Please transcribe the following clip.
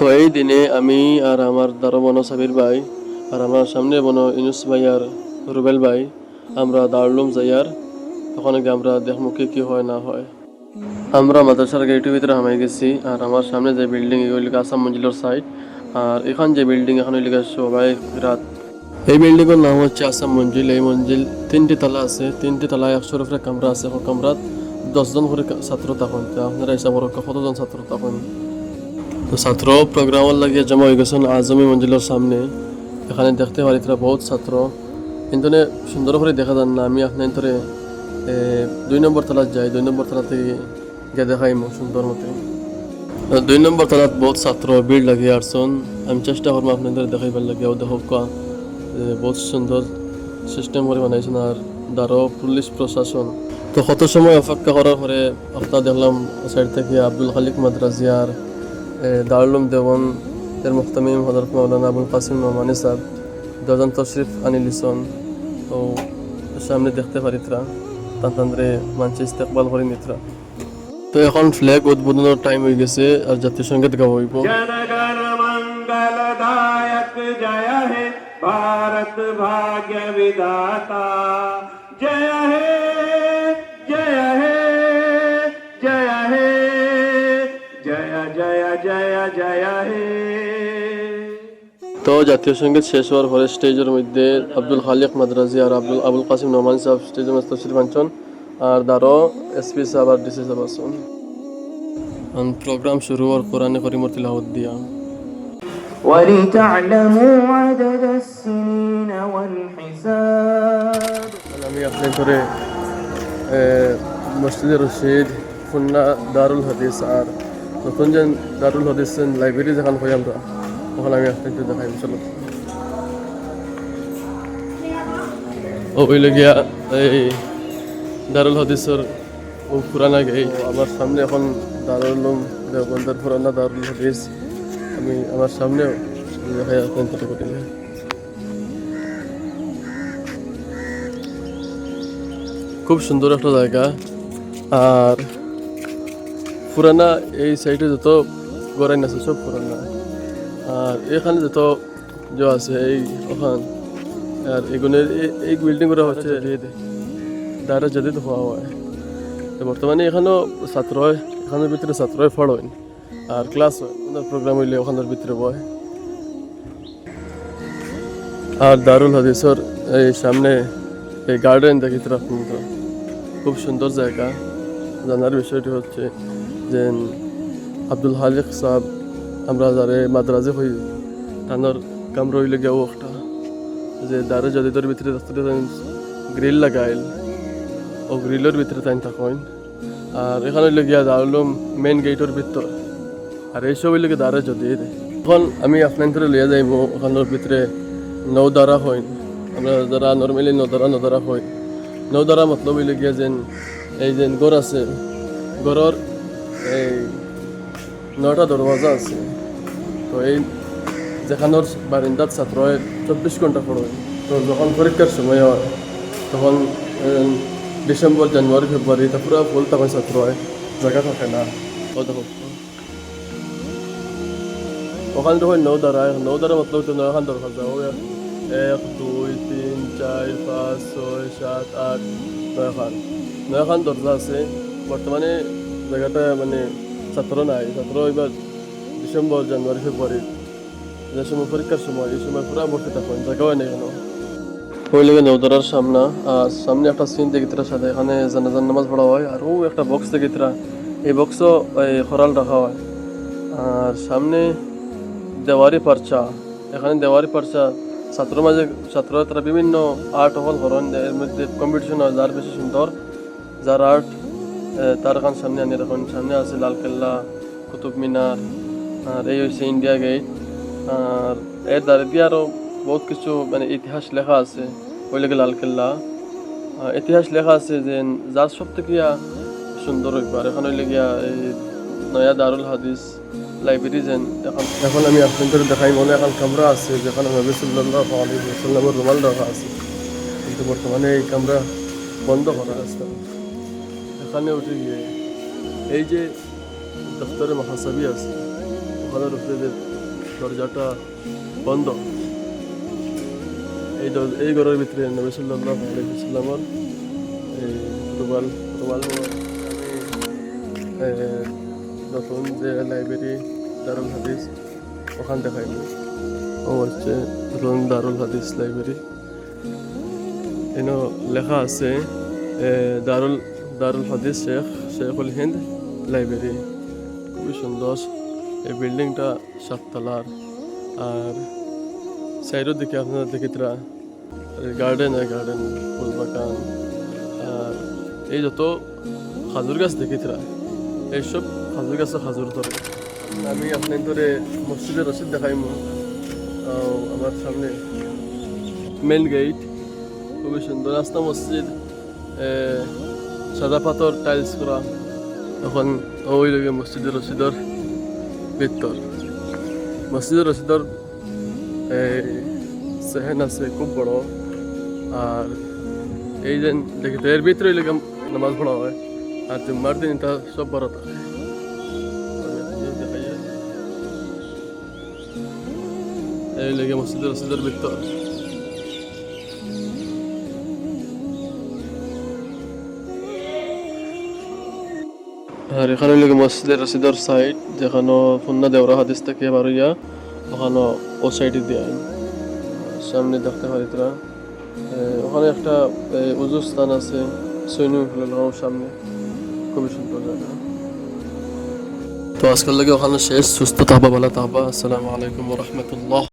তো এই দিনে আমি আর আমার দারো বনো সাবির ভাই আর আমার সামনে বনো ইনুস ভাই আর রুবেল ভাই আমরা দারুলুম যাইয়ার তখন আমরা দেখমু কি হয় না হয়। আমরা মাদ্রাসার গেটের ভিতরে হামাই গেছি আর আমার সামনে যে বিল্ডিং এগুলি আসাম মঞ্জিলের সাইড আর এখান যে বিল্ডিং এখন ওইলিকা সবাই রাত। এই বিল্ডিংয়ের নাম হচ্ছে আসাম মঞ্জিল। এই মঞ্জিল 3টি তলা আছে, 3টি তলায় 100 উপরে কামরা আছে। এখন কামরাত 10জন করে ছাত্র তখন আপনারা হিসাব কতজন ছাত্র তখন। তো ছাত্র প্রোগ্রামের লাগিয়ে জমা হয়ে গেছেন আজমি মঞ্জিলের সামনে। এখানে দেখতে পারি তারা বহুত ছাত্র কিন্তু সুন্দর করে দেখা যান না। আমি আপনার ধরে 2 নম্বর তলাত যাই, 2 নম্বর তলা থেকে গিয়ে দেখাই সুন্দর মতো। 2 নম্বর তলাত বহুত ছাত্র ভিড় লাগিয়ে আসছেন। আমি চেষ্টা করবো আপনাদের দেখাইবার লাগে দেখক বহুত সুন্দর সিস্টেম করে বানাইছেন আর দারো পুলিশ প্রশাসন। তো কত সময় অপেক্ষা করার পরে আপনার দেখলাম সাইড থেকে আব্দুল খালিক মাদ্রাজিয়ার দারুলুম দেওবন এর মুহতামিম হযরত মাওলানা আবুল কাসিম নোমানী সাহেব দুজন তশরিফ আনিলিছন। তো সামনে দেখতে পারি তারা মানুষ ইস্তেকবাল করে নিতরা। তো এখন ফ্ল্যাগ উদ্বোধনের টাইম হয়ে গেছে আর জাতীয় সঙ্গীত গাওয়া হইব। जनगण मंगलदायक जय हे भारत भाग्य विधाता जय हे जय हे जय हे जय जय जय जय हे। তো জাতীয় সঙ্গীত শেষ হওয়ার পরে স্টেজের মধ্যে আব্দুল খালিক মাদ্রাজি আর আবুল কাসিম নোমানী সাহেব স্টেজের মধ্যে তশরিফ আনছেন আর দারো এসপি সাহেব আর ডিসি সাহেব আছেন। প্রোগ্রাম শুরু আর কোরআনে করিমর তিলাওয়াত দিয়া। ولتعلموا عدد السنين والحساب। আমি আপনার করে মসজিদে রশিদ খুলনা দারুল হাদিস আর নতুন যে দারুল হাদিস লাইব্রেরি যেখানে হই আমরা ওখানে আমি আপনাকে দেখাই। চলো ওই লগিয়া এই দারুল হাদিসের ও পুরানা গেই আমার সামনে এখন দারুল দেওবন্দের পুরানা দারুল হাদিস আমি আমার সামনে দেখাই আপনার করি। খুব সুন্দর একটা জায়গা আর পুরানা এই সাইডে যত গড়াইন আছে সব পুরানা আর এখানে যত যে আছে এই ওখান আর এগুনের এই বিল্ডিং করা হচ্ছে দাঁড়া যদি তো হওয়া হয়। তো বর্তমানে এখানেও ছাত্র হয়, এখানের ভিতরে ছাত্র হয় ফল হয় আর ক্লাস হয় প্রোগ্রাম হইলে ওখানের ভিতরে বয়। আর দারুল হাদিসের এই সামনে এই গার্ডেন দেখি তারা খুব সুন্দর জায়গা। জানার বিষয়টি হচ্ছে যে আব্দুল খালিক সাহেব আমরা যারে মাদ্রাজে হই তানোর কাম রইলে গিয়া একটা যে দারে জদিদের ভিতরে গ্রিল লাগাইল ও গ্রিলের ভিতরে তাই থাকেন আর এখানে গিয়া দারুলুম মেন গেটের ভিতর আর এইসব হইলে দারে যদি এখন আমি আপনার ধরে লিয়া যাইব ওখানের ভিতরে নৌদারা হইন। আমরা যারা নর্মালি নদরা হই নৌদারা মতলব হইলে গিয়া যেন এই যে গড় আছে গড়ের এই 9টা দরওয়াজা আছে। তো এই যেখানোর বারিন্দাত ছাত্র 24 ঘন্টা পড়ে। তো যখন পরীক্ষার সময় হয় তখন ডিসেম্বর জানুয়ারি ফেব্রুয়ারি তা পুরো ফুল তখন ছাত্র হয়, জায়গা থাকে না। ও দেখো ওখানে যখন নৌদারা মতলব তো 9খান দরওয়াজা 1 2 3 4 5 6 7 8 9খান দরজা আছে। বর্তমানে জায়গাটা মানে ছাত্র নাই, ছাত্র এবার ডিসেম্বর জানুয়ারি ফেব্রুয়ারি যে সময় পরীক্ষার সময় এই সময় পুরা ভর্তি থাকেন, জায়গাও নেই কেন ওই লেগে নৌদারার সামনে একটা সিন দেখি তার সাথে এখানে জানাজার নামাজ পড়া হয় আর ও একটা বক্স দেখি তারা এই বক্সও খরাল রাখা হয় আর সামনে দেওয়ারি পারচা। এখানে দেওয়ারি পারচা ছাত্ররা তারা বিভিন্ন আর্ট হল করেন এর মধ্যে কম্পিটিশন হয় যার বেশি সুন্দর যার আর্ট তার এখন সামনে আনি রাখেন। সামনে আছে লালকেল্লা, কুতুব মিনার আর এই হচ্ছে ইন্ডিয়া গেট আর এর দ্বারা দিয়ে আরও বহুত কিছু মানে ইতিহাস লেখা আছে। ওই লেগে লালকেল্লা ইতিহাস লেখা আছে যে যার সব থেকে সুন্দর হইবার এখন ওই লেগিয়া এই নয়া দারুল হাদিস লাইব্রেরি যেন এখন আমি আপনাদের দেখাই মনে এখন কামরা আছে যেখানে নবী সাল্লাল্লাহু আলাইহি ওয়াসাল্লামের রুমাল রাখা আছে কিন্তু বর্তমানে এই কামরা বন্ধ করা আছে। এখানে উঠে গিয়ে এই যে দফতরে মহাসাবি আছে ওখানের উপরে দরজাটা বন্ধ। এই ঘরের ভিতরে নবী সাল্লাল্লাহু আলাইহি ওয়াসাল্লামের এই রুমাল নতুন যে লাইব্রেরি দারুল হাদিস ওখান দেখাইনি। ও হচ্ছে নতুন দারুল হাদিস লাইব্রেরি। এনে লেখা আছে দারুল হাদিস শেখুল হিন্দ লাইব্রেরি। খুবই সুন্দর। এই বিল্ডিংটা 7 তলার। আর সাইডের দিকে আপনারা দেখিতরা গার্ডেন ফুল বাগান। আর এই যত খাজুর গাছ দেখিতরা এইসব খাজুর গাছে খাজুর ধরে। আমি আপনার ধরে মসজিদের রসিদ দেখাইমু। আমার সামনে মেন গেট, খুবই সুন্দর রাস্তা। মসজিদ সাদা পাথর টাইলস করা। এখন ওই লগে মসজিদের রসিদর ভিতর। মসজিদের রসিদর সেহেন আছে খুব বড়। আর এই যে দেখিতে এর ভিতরে লেগে নামাজ পড়া হয়। আর জুম্মার দিন এটা সব বড় থাকে। এই লেগে মসজিদের রসিদের ভিতর। আর এখানে লেগে মসজিদের রসিদর সাইড যেখানে ফুন্না দেওরা হাদিস থেকে বারইয়া ওখানে ও সাইডে দিয়ে সামনে দেখতে পারি তোরা। ওখানে একটা উজু স্থান আছে সুইমিং পুলের সামনে। খুবই সুন্দর জায়গা। তো আজকাল লাগে ওখানে শেষ। সুস্থ থাকবা, ভালো থাকবা। আসসালামু আলাইকুম ওয়া রাহমাতুল্লাহ।